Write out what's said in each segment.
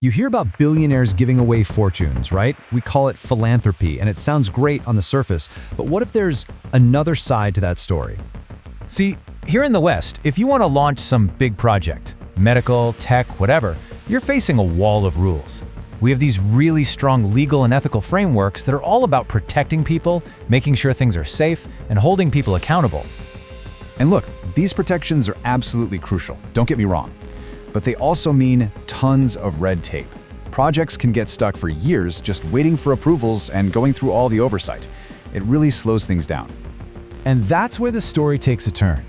You hear about billionaires giving away fortunes, right? We call it philanthropy, and it sounds great on the surface, but what if there's another side to that story? See, here in the West, if you want to launch some big project, medical, tech, whatever, you're facing a wall of rules. We have these really strong legal and ethical frameworks that are all about protecting people, making sure things are safe, and holding people accountable. And look, these protections are absolutely crucial, don't get me wrong. But they also mean tons of red tape. Projects can get stuck for years just waiting for approvals and going through all the oversight. It really slows things down. And that's where the story takes a turn.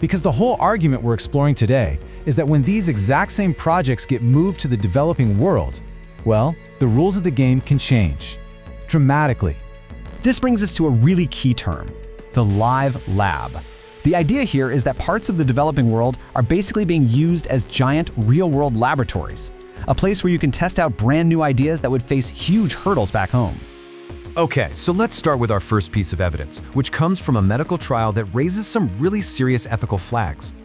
Because the whole argument we're exploring today is that when these exact same projects get moved to the developing world, well, the rules of the game can change. Dramatically. This brings us to a really key term, the live lab. The idea here is that parts of the developing world are basically being used as giant real-world laboratories, a place where you can test out brand new ideas that would face huge hurdles back home. Okay, so let's start with our first piece of evidence, which comes from a medical trial that raises some really serious ethical flags.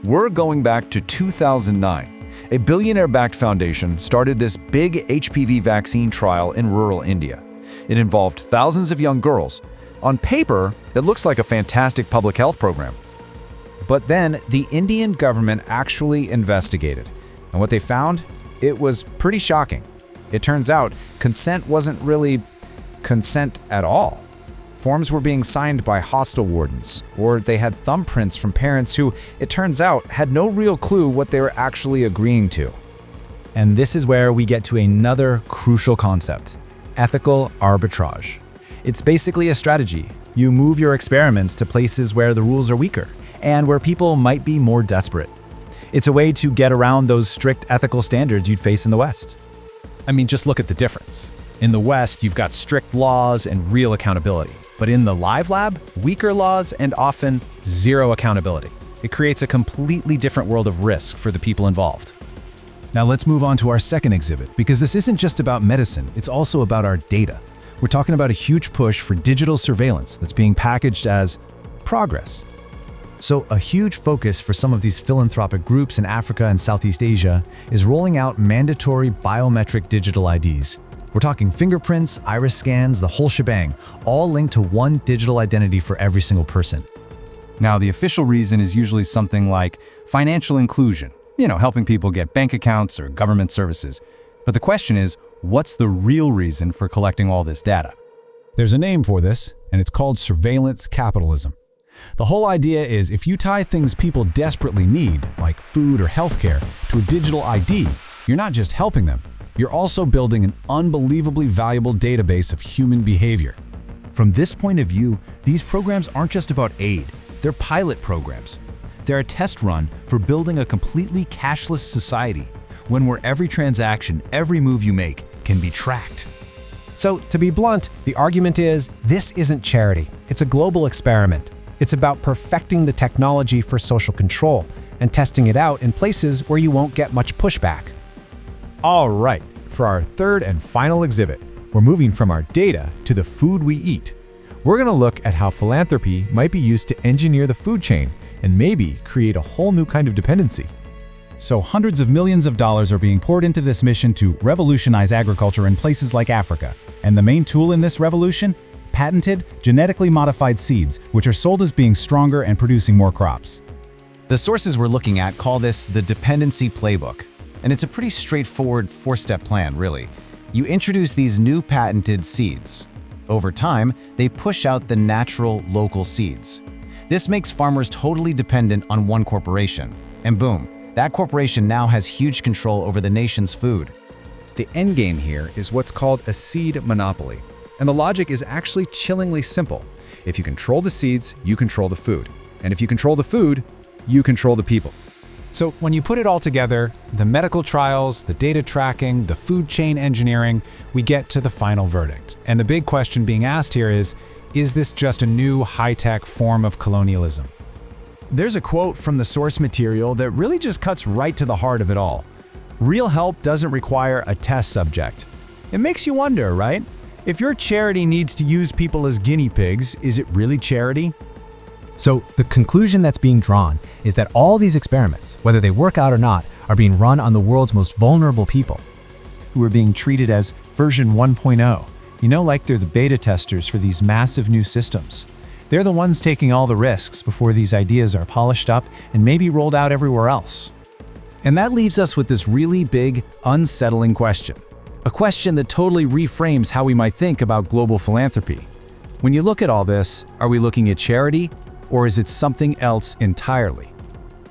We're going back to 2009. A billionaire-backed foundation started this big HPV vaccine trial in rural India. It involved thousands of young girls. On paper, it looks like a fantastic public health program. But then the Indian government actually investigated. And what they found? It was pretty shocking. It turns out consent wasn't really consent at all. Forms were being signed by hostel wardens, or they had thumbprints from parents who, it turns out, had no real clue what they were actually agreeing to. And this is where we get to another crucial concept: ethical arbitrage. It's basically a strategy. You move your experiments to places where the rules are weaker and where people might be more desperate. It's a way to get around those strict ethical standards you'd face in the West. I mean, just look at the difference. In the West, you've got strict laws and real accountability. But in the live lab, weaker laws and often zero accountability. It creates a completely different world of risk for the people involved. Now let's move on to our second exhibit, because this isn't just about medicine, it's also about our data. We're talking about a huge push for digital surveillance that's being packaged as progress. So a huge focus for some of these philanthropic groups in Africa and Southeast Asia is rolling out mandatory biometric digital IDs. We're talking fingerprints, iris scans, the whole shebang, all linked to one digital identity for every single person. Now, the official reason is usually something like financial inclusion, helping people get bank accounts or government services. But the question is, what's the real reason for collecting all this data? There's a name for this, and it's called surveillance capitalism. The whole idea is if you tie things people desperately need, like food or healthcare, to a digital ID, you're not just helping them, you're also building an unbelievably valuable database of human behavior. From this point of view, these programs aren't just about aid, they're pilot programs. They're a test run for building a completely cashless society, one where every transaction, every move you make can be tracked. So, to be blunt, the argument is, this isn't charity. It's a global experiment. It's about perfecting the technology for social control and testing it out in places where you won't get much pushback. All right, for our third and final exhibit, we're moving from our data to the food we eat. We're going to look at how philanthropy might be used to engineer the food chain and maybe create a whole new kind of dependency. So hundreds of millions of dollars are being poured into this mission to revolutionize agriculture in places like Africa. And the main tool in this revolution? Patented, genetically modified seeds, which are sold as being stronger and producing more crops. The sources we're looking at call this the dependency playbook. And it's a pretty straightforward four-step plan, really. You introduce these new patented seeds. Over time, they push out the natural, local seeds. This makes farmers totally dependent on one corporation. And boom, that corporation now has huge control over the nation's food. The end game here is what's called a seed monopoly. And the logic is actually chillingly simple. If you control the seeds, you control the food. And if you control the food, you control the people. So when you put it all together, the medical trials, the data tracking, the food chain engineering, we get to the final verdict. And the big question being asked here is this just a new high-tech form of colonialism? There's a quote from the source material that really just cuts right to the heart of it all. Real help doesn't require a test subject. It makes you wonder, right? If your charity needs to use people as guinea pigs, is it really charity? So the conclusion that's being drawn is that all these experiments, whether they work out or not, are being run on the world's most vulnerable people. who are being treated as version 1.0. You know, like they're the beta testers for these massive new systems. They're the ones taking all the risks before these ideas are polished up and maybe rolled out everywhere else. And that leaves us with this really big, unsettling question. A question that totally reframes how we might think about global philanthropy. When you look at all this, are we looking at charity, or is it something else entirely?